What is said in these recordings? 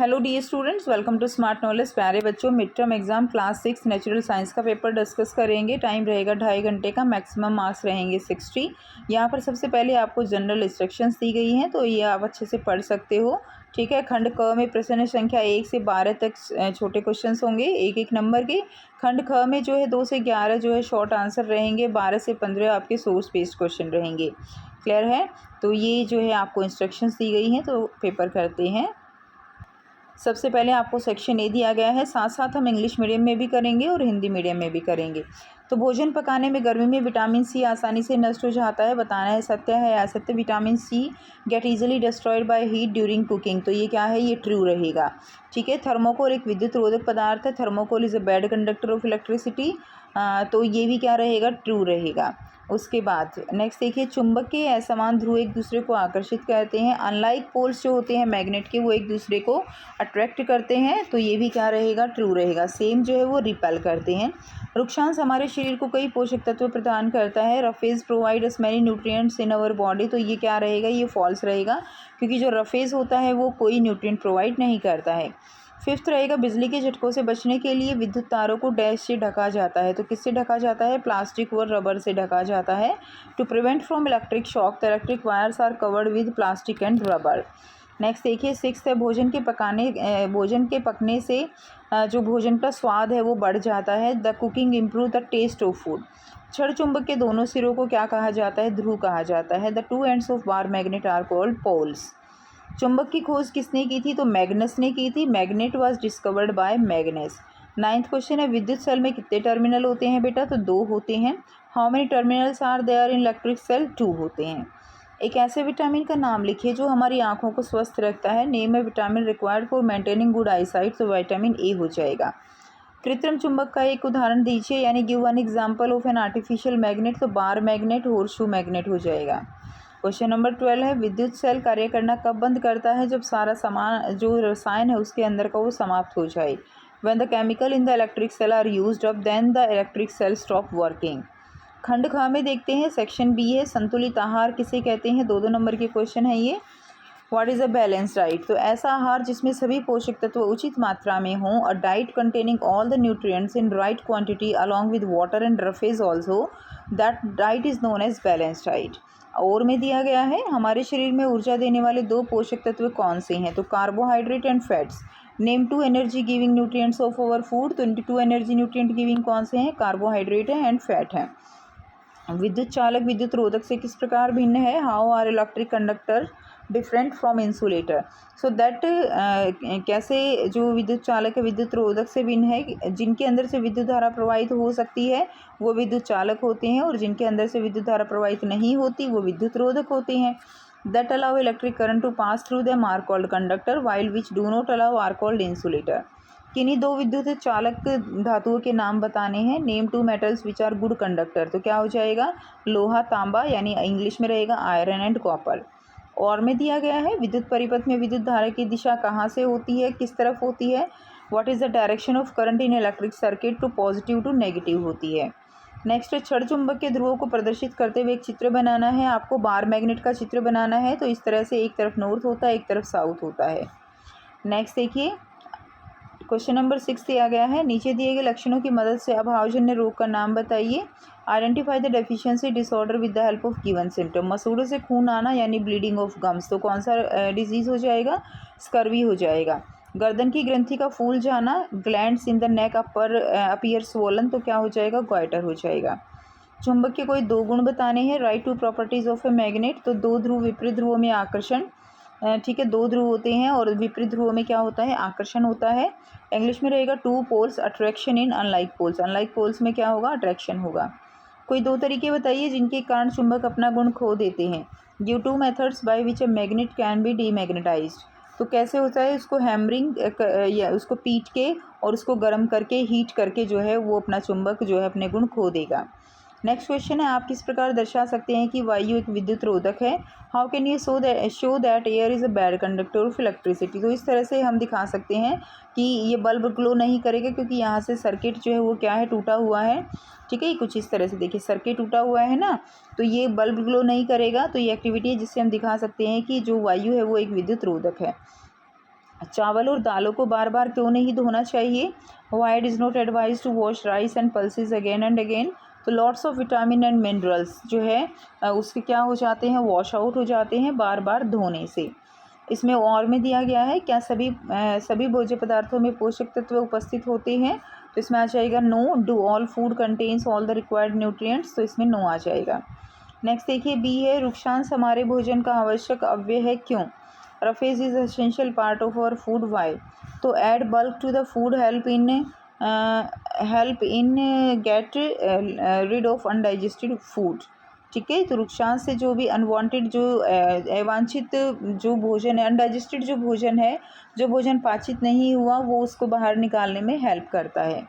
Hello dear students, welcome to Smart Knowledge. प्यारे बच्चों, mid term exam class 6 natural science का paper discuss करेंगे। Time रहेगा 2.5 घंटे का, मैक्सिमम मार्क्स रहेंगे 60। यहाँ पर सबसे पहले आपको जनरल इंस्ट्रक्शंस दी गई हैं, तो ये आप अच्छे से पढ़ सकते हो। ठीक है। खंड क में प्रश्न संख्या 1 से 12 तक छोटे क्वेश्चंस होंगे, एक नंबर के। खंड ख में जो है 2 से 11 जो है शॉर्ट आंसर रहेंगे, 12 से 15 आपके सोर्स बेस्ड क्वेश्चन रहेंगे। क्लियर है? तो ये जो है आपको इंस्ट्रक्शंस दी गई हैं, तो पेपर करते हैं। सबसे पहले आपको सेक्शन ए दिया गया है, साथ साथ हम इंग्लिश मीडियम में भी करेंगे और हिंदी मीडियम में भी करेंगे। तो भोजन पकाने में गर्मी में विटामिन सी आसानी से नष्ट हो जाता है, बताना है सत्य है या असत्य। Vitamin C get easily destroyed by heat during cooking, तो ये क्या है, ये ट्रू रहेगा। ठीक है। थर्मोकोल एक विद्युत रोधक पदार्थ है। Thermocol is a bad conductor of electricity, तो ये भी क्या रहेगा, ट्रू रहेगा। उसके बाद नेक्स्ट देखिए, चुंबक के असमान ध्रुव एक दूसरे को आकर्षित करते हैं। अनलाइक पोल्स जो होते हैं मैग्नेट के, वो एक दूसरे को अट्रैक्ट करते हैं, तो ये भी क्या रहेगा, ट्रू रहेगा। सेम जो है वो रिपेल करते हैं। वृक्षांश हमारे शरीर को कई पोषक तत्व प्रदान करता है। Roughage provide us many nutrients in our body, तो ये क्या रहेगा, ये फॉल्स रहेगा, क्योंकि जो रफेज होता है वो कोई न्यूट्रिएंट प्रोवाइड नहीं करता है। फिफ्थ रहेगा, बिजली के झटकों से बचने के लिए विद्युत तारों को डैश से ढका जाता है, तो किससे ढका जाता है, प्लास्टिक व रबर से ढका जाता है। To prevent from electric shock the electric wires are covered with plastic and rubber. Next देखिए, सिक्स्थ है, भोजन के पकने से जो भोजन का स्वाद है वो बढ़ जाता है। The cooking improve the taste of food. छड़ चुंबक के दोनों सिरों को क्या कहा जाता है, ध्रुव कहा जाता है। The two ends of bar magnet are called poles. चुंबक की खोज किसने की थी, तो मैग्नस ने की थी। Magnet was discovered by Magnus. Ninth question है, विद्युत सेल में कितने टर्मिनल होते हैं बेटा, तो 2 होते हैं। How many terminals are there in electric cell, 2 होते हैं। एक ऐसे विटामिन का नाम लिखिए जो हमारी आंखों को स्वस्थ रखता है। नेम है vitamin required for maintaining good eyesight, तो विटामिन ए हो जाएगा। कृत्रिम चुंबक का एक उदाहरण दीजिए, यानी give one example of an artificial magnet, तो बार मैग्नेट, हॉर्सशू मैग्नेट हो जाएगा। क्वेश्चन नंबर 12 है, विद्युत सेल कार्य करना कब बंद करता है, जब सारा सामान जो रसायन है उसके अंदर का वो समाप्त हो जाए। When the chemical in the electric cell are used up then the electric cell stop working. खंड ख में देखते हैं, सेक्शन बी है, संतुलित आहार किसे कहते हैं, 2 नंबर के क्वेश्चन है ये। What is a balance diet, तो ऐसा आहार जिसमें सभी पोषक तत्व उचित मात्रा में हों। A diet containing all the nutrients in right quantity along with water and roughage also, that diet is known as balance diet. और में दिया गया है, हमारे शरीर में ऊर्जा देने वाले 2 पोषक तत्व कौन से हैं, तो carbohydrate and fats. Name 2 energy giving nutrients of our food, तो 2 एनर्जी न्यूट्रिएंट गिविंग कौन से हैं, कार्बोहाइड्रेट है एंड फैट है। विद्युत चालक विद्युत रोधक से किस प्रकार भिन्न है, how are electric conductor different from insulator, so that कैसे जो विद्युत चालक है विद्युत रोधक से भिन्न है। जिनके अंदर से विद्युत धारा प्रवाहित हो सकती है वो विद्युत चालक होते हैं, और जिनके अंदर से विद्युत धारा प्रवाहित नहीं होती वो विद्युत रोधक होते हैं। That allow electric current to pass through them are called conductor, while which do not allow are called insulator. किन्हीं 2 विद्युत चालक धातुओं के नाम बताने हैं। Name 2 metals which are good conductor, तो क्या हो जाएगा, लोहा तांबा, यानी इंग्लिश में रहेगा आयरन एंड कॉपर। और में दिया गया है, विद्युत परिपथ में विद्युत धारा की दिशा कहाँ से होती है, किस तरफ होती है। What is the direction of current in electric circuit, to positive to negative होती है। नेक्स्ट है, छड़ चुंबक के ध्रुवों को प्रदर्शित करते हुए एक चित्र बनाना है आपको। बार मैग्नेट का चित्र बनाना है, तो इस तरह से एक तरफ नॉर्थ होता है, एक तरफ साउथ होता है। नेक्स्ट देखिए, क्वेश्चन नंबर 6 दिया गया है, नीचे दिए गए लक्षणों की मदद से अभावजन्य रोग का नाम बताइए। Identify the deficiency disorder with the help of given symptom. मसूड़ों से खून आना यानी ब्लीडिंग ऑफ गम्स, तो कौन सा डिजीज हो जाएगा, स्कर्वी हो जाएगा। गर्दन की ग्रंथि का फूल जाना, glands in the neck upper appear swollen, तो क्या हो जाएगा, गॉइटर हो जाएगा। चुंबक के कोई 2 गुण बताने हैं। Right 2 properties of a magnet, तो 2 ध्रुव विपरीत ध्रुवों में आकर्षण, ठीक है, 2 ध्रुव होते हैं और विपरीत ध्रुवों में क्या होता है, आकर्षण होता है। इंग्लिश में रहेगा 2 poles attraction in unlike poles, unlike poles में क्या होगा, अट्रैक्शन होगा। कोई 2 तरीके बताइए जिनके कारण चुंबक अपना गुण खो देते हैं। Give 2 methods by which a magnet can be demagnetised, तो कैसे होता है, उसको हैमरिंग या उसको पीट के और उसको गर्म करके हीट करके जो है वो अपना चुंबक जो है अपने गुण खो देगा। नेक्स्ट क्वेश्चन है, आप किस प्रकार दर्शा सकते हैं कि वायु एक विद्युत रोधक है। How can you show that air is a bad conductor of electricity, तो इस तरह से हम दिखा सकते हैं कि ये बल्ब ग्लो नहीं करेगा, क्योंकि यहाँ से सर्किट जो है वो क्या है, टूटा हुआ है। ठीक है, कुछ इस तरह से देखिए, सर्किट टूटा हुआ है ना, तो ये बल्ब ग्लो नहीं करेगा। तो ये एक्टिविटी है जिससे हम दिखा सकते हैं कि जो वायु है वो एक विद्युत रोधक है। चावल और दालों को बार बार क्यों नहीं धोना चाहिए? Why it is not advise to wash rice and pulses again and again? तो lots of vitamin and minerals जो है उसके क्या हो जाते हैं, वॉश आउट हो जाते हैं बार बार धोने से। इसमें और में दिया गया है क्या सभी भोज्य पदार्थों में पोषक तत्व उपस्थित होते हैं? तो इसमें आ जाएगा no. Do all food contains all the required nutrients? तो इसमें नो आ जाएगा। नेक्स्ट देखिए बी है, वृक्षांश हमारे भोजन का आवश्यक अव्यय है क्यों? Roughage is essential part of our food, why? To add bulk to the food, help in get rid of undigested food. ठीक है, तो वृक्षांश से जो भी अनवांटेड जो अवांछित जो भोजन है, अनडाइजेस्टेड जो भोजन है, जो भोजन पाचित नहीं हुआ, वो उसको बाहर निकालने में हेल्प करता है।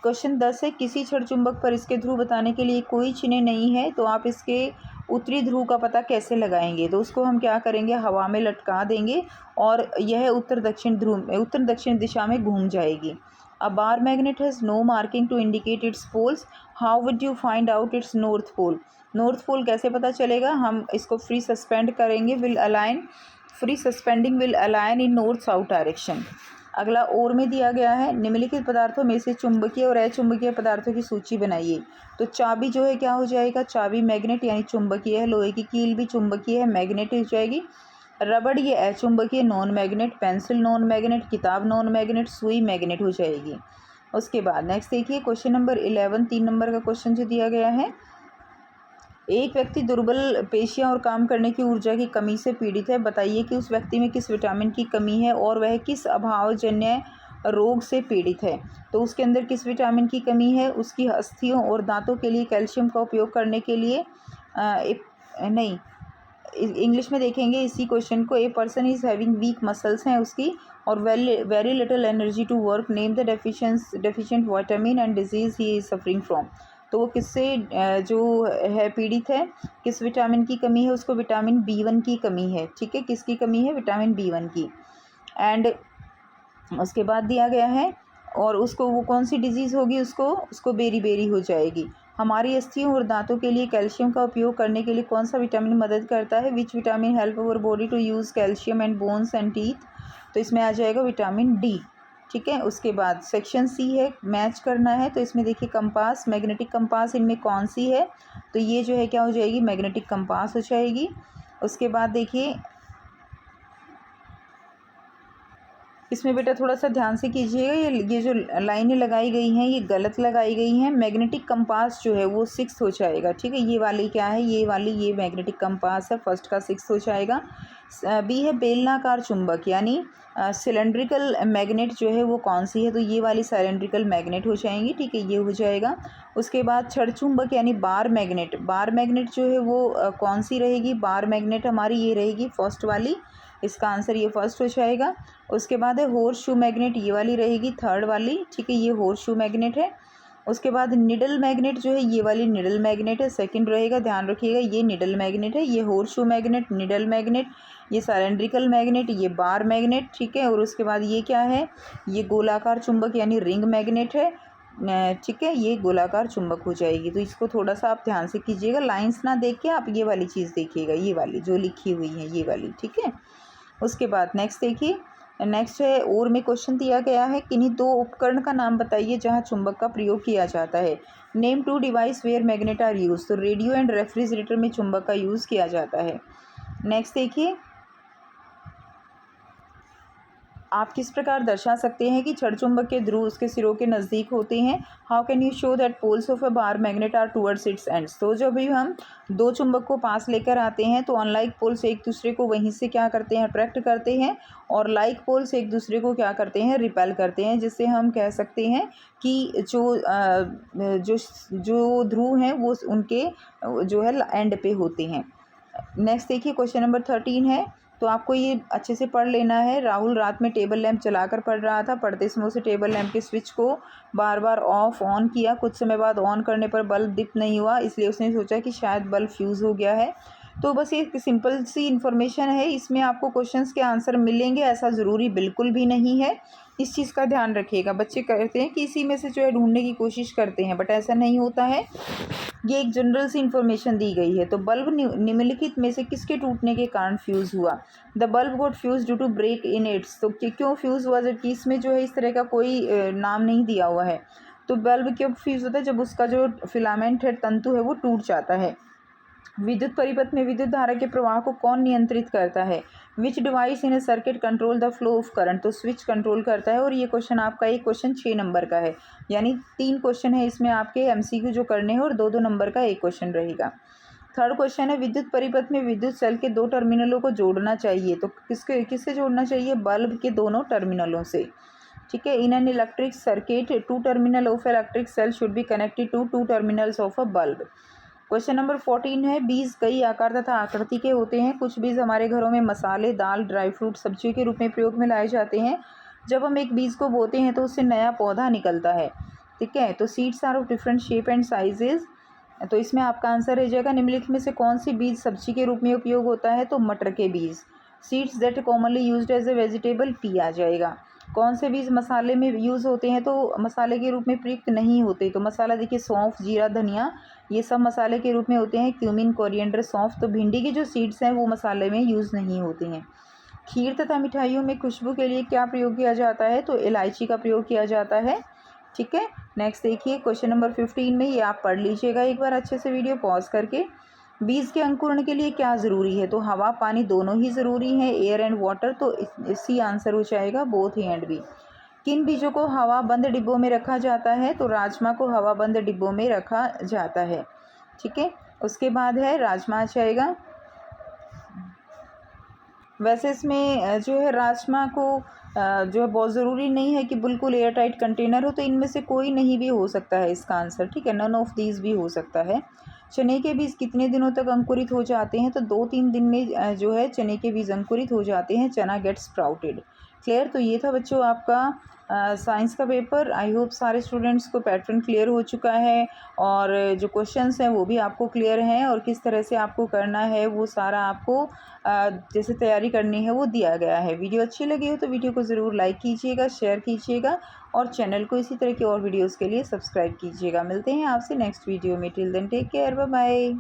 क्वेश्चन 10 है, किसी क्षण चुंबक पर इसके ध्रुव बताने के लिए कोई चिन्ह नहीं है, तो आप इसके उत्तरी ध्रुव का पता कैसे लगाएंगे? तो उसको हम क्या करेंगे, हवा में लटका देंगे और यह उत्तर दक्षिण दिशा में घूम जाएगी। A bar magnet has no marking to indicate its poles, how would you find out its north pole? North pole कैसे पता चलेगा? हम इसको फ्री सस्पेंड करेंगे, free suspending will align in north south direction. अगला और में दिया गया है, निम्नलिखित पदार्थों में से चुंबकीय और अचुंबकीय पदार्थों की सूची बनाइए। तो चाबी जो है क्या हो जाएगा, चाबी मैग्नेट यानी चुंबकीय है, लोहे की कील भी चुंबकीय है, मैग्नेट हो जाएगी। रबड़ ये अचुंबकीय, non magnet. Pencil non magnet, किताब नॉन मैग्नेट, सुई मैग्नेट हो जाएगी। उसके बाद नेक्स्ट देखिए क्वेश्चन नंबर 11, 3 नंबर का क्वेश्चन जो दिया गया है, एक व्यक्ति दुर्बल पेशियां और काम करने की ऊर्जा की कमी से पीड़ित है, बताइए कि उस व्यक्ति में किस विटामिन की कमी है और वह किस अभावजन्य रोग से पीड़ित है? तो उसके अंदर किस विटामिन की कमी है? उसकी अस्थियों और दांतों के लिए कैल्शियम का उपयोग करने के लिए नहीं, इंग्लिश में देखेंगे इसी क्वेश्चन को। A person is having weak muscles हैं उसकी और very little energy to work, name the deficient vitamin and disease he is suffering from. तो वो किससे जो है पीड़ित है, किस विटामिन की कमी है? उसको विटामिन B1 की कमी है। ठीक है, किसकी कमी है? विटामिन B1 की। एंड उसके बाद दिया गया है और उसको वो कौन सी डिजीज़ होगी, उसको बेरी हो जाएगी। हमारी अस्थियों और दांतों के लिए कैल्शियम का उपयोग करने के लिए कौन सा विटामिन मदद करता है? Which vitamin help our body to use calcium and bones and teeth? तो इसमें आ जाएगा विटामिन D। ठीक है, उसके बाद सेक्शन सी है, मैच करना है। तो इसमें देखिए कंपास, मैग्नेटिक कंपास इनमें कौन सी है? तो ये जो है क्या हो जाएगी, मैग्नेटिक कंपास हो जाएगी। उसके बाद देखिए इसमें बेटा थोड़ा सा ध्यान से कीजिएगा, ये जो लाइनें लगाई गई हैं ये गलत लगाई गई हैं। मैग्नेटिक कंपास जो है वो 6 हो जाएगा। ठीक है, ये वाली क्या है, ये मैग्नेटिक कंपास है, फर्स्ट का 6 हो जाएगा। बी है बेलनाकार चुंबक यानी सिलेंड्रिकल मैग्नेट जो है वो कौन सी है? तो ये वाली सिलेंड्रिकल मैग्नेट हो जाएंगी। ठीक है, ये हो जाएगा। उसके बाद छड़ चुंबक यानी बार मैग्नेट जो है वो कौन सी रहेगी? बार मैग्नेट हमारी ये रहेगी फर्स्ट वाली, इसका आंसर ये फर्स्ट हो जाएगा। उसके बाद है हॉर्स शू मैग्नेट, ये वाली रहेगी थर्ड वाली। ठीक है, ये हॉर्स शू मैग्नेट है। उसके बाद निडल मैग्नेट जो है ये वाली निडल मैग्नेट है, सेकंड रहेगा, ध्यान रखिएगा, ये निडल मैग्नेट है, ये horse shoe magnet, needle magnet, ये सिलेंड्रिकल मैग्नेट, ये बार मैग्नेट। ठीक है, और उसके बाद ये क्या है, ये गोलाकार चुंबक यानी रिंग मैग्नेट है। ठीक है, ये गोलाकार चुंबक हो जाएगी। तो इसको थोड़ा सा आप ध्यान से कीजिएगा, लाइंस ना देख के आप ये वाली चीज़ देखिएगा, ये वाली जो लिखी हुई है ये वाली। ठीक है, उसके बाद नेक्स्ट देखिए, नेक्स्ट है और में क्वेश्चन दिया गया है, किन्हीं 2 उपकरण का नाम बताइए जहां चुंबक का प्रयोग किया जाता है। Name 2 device where magnet are use. तो रेडियो एंड रेफ्रिजरेटर में चुंबक का यूज़ किया जाता है। नेक्स्ट देखिए, आप किस प्रकार दर्शा सकते हैं कि छड़ चुंबक के ध्रुव उसके सिरों के नज़दीक होते हैं? How can you show that poles of a bar magnet are towards its ends. तो जब भी हम 2 चुंबक को पास लेकर आते हैं तो अनलाइक पोल्स एक दूसरे को वहीं से क्या करते हैं, अट्रैक्ट करते हैं, और लाइक पोल्स एक दूसरे को क्या करते हैं, रिपेल करते हैं, जिससे हम कह सकते हैं कि जो ध्रुव हैं वो उनके जो है एंड पे होते हैं। नेक्स्ट देखिए क्वेश्चन नंबर 13 है, तो आपको ये अच्छे से पढ़ लेना है। राहुल रात में टेबल लैंप चलाकर पढ़ रहा था, पढ़ते समय उसे टेबल लैंप के स्विच को बार बार ऑफ ऑन किया, कुछ समय बाद ऑन करने पर बल्ब डिप नहीं हुआ, इसलिए उसने सोचा कि शायद बल्ब फ्यूज़ हो गया है। तो बस ये सिंपल सी इन्फॉर्मेशन है, इसमें आपको क्वेश्चंस के आंसर मिलेंगे ऐसा ज़रूरी बिल्कुल भी नहीं है। इस चीज़ का ध्यान रखिएगा। बच्चे कहते हैं कि इसी में से जो है ढूंढने की कोशिश करते हैं, बट ऐसा नहीं होता है। ये एक जनरल सी इन्फॉर्मेशन दी गई है। तो बल्ब निम्नलिखित में से किसके टूटने के कारण फ्यूज़ हुआ? The bulb got fuse due to break in its. तो क्यों फ्यूज़ हुआ, जबकि इसमें जो है इस तरह का कोई नाम नहीं दिया हुआ है। तो बल्ब क्यों फ्यूज़ होता है? जब उसका जो फिलामेंट है, तंतु है, वो टूट जाता है। विद्युत परिपथ में विद्युत धारा के प्रवाह को कौन नियंत्रित करता है? विच device in A circuit control the flow of current. तो स्विच कंट्रोल करता है। और ये क्वेश्चन आपका, एक क्वेश्चन 6 नंबर का है, यानी 3 क्वेश्चन है इसमें आपके एमसीक्यू जो करने हैं, और 2-2 नंबर का एक क्वेश्चन रहेगा। थर्ड क्वेश्चन है, विद्युत परिपथ में विद्युत सेल के 2 टर्मिनलों को जोड़ना चाहिए। तो किससे जोड़ना चाहिए? बल्ब के दोनों टर्मिनलों से। ठीक है। In an electric circuit 2 terminal of electric cell should be connected to 2 terminals of a bulb. Question number 14 है, बीज कई आकार तथा आकृति के होते हैं। कुछ बीज हमारे घरों में मसाले, दाल, ड्राई फ्रूट, सब्जियों के रूप में प्रयोग में लाए जाते हैं। जब हम एक बीज को बोते हैं तो उससे नया पौधा निकलता है। ठीक है। तो seeds are of different shape and sizes. तो इसमें आपका आंसर रह जाएगा, निम्नलिखित में से कौन सी बीज सब्जी के रूप में उपयोग होता है? तो मटर के बीज। Seeds that commonly used as a vegetable, pea आ जाएगा। कौन से बीज मसाले में यूज़ होते हैं? तो मसाले के रूप में प्रयुक्त नहीं होते। तो मसाला देखिए, सौंफ, जीरा, धनिया, ये सब मसाले के रूप में होते हैं। क्यूमिन, कोरिएंडर, सौंफ। तो भिंडी के जो सीड्स हैं वो मसाले में यूज़ नहीं होते हैं। खीर तथा मिठाइयों में खुशबू के लिए क्या प्रयोग किया जाता है? तो इलायची का प्रयोग किया जाता है। ठीक है। नेक्स्ट देखिए, क्वेश्चन नंबर 15 में, ये आप पढ़ लीजिएगा एक बार अच्छे से वीडियो पॉज करके। बीज के अंकुरण के लिए क्या ज़रूरी है? तो हवा, पानी दोनों ही ज़रूरी है, एयर एंड वाटर। तो इसी आंसर हो जाएगा बोथ ए एंड बी। किन बीजों को हवा बंद डिब्बों में रखा जाता है? तो राजमा को हवा बंद डिब्बों में रखा जाता है। ठीक है। उसके बाद है राजमा आ जाएगा। वैसे इसमें जो है राजमा को जो है बहुत ज़रूरी नहीं है कि बिल्कुल एयर टाइट कंटेनर हो। तो इनमें से कोई नहीं भी हो सकता है इसका आंसर। ठीक है। नन ऑफ दीज भी हो सकता है। चने के बीज कितने दिनों तक अंकुरित हो जाते हैं? तो 2-3 दिन में जो है चने के बीज अंकुरित हो जाते हैं। चना गेट स्प्राउटेड। क्लियर। तो ये था बच्चों आपका साइंस का पेपर। आई होप सारे स्टूडेंट्स को पैटर्न क्लियर हो चुका है, और जो क्वेश्चंस हैं वो भी आपको क्लियर हैं, और किस तरह से आपको करना है वो सारा आपको जैसे तैयारी करनी है वो दिया गया है। वीडियो अच्छी लगी हो तो वीडियो को ज़रूर लाइक कीजिएगा, शेयर कीजिएगा, और चैनल को इसी तरह की और वीडियोज़ के लिए सब्सक्राइब कीजिएगा। मिलते हैं आपसे नेक्स्ट वीडियो में। Till then take care, bye bye.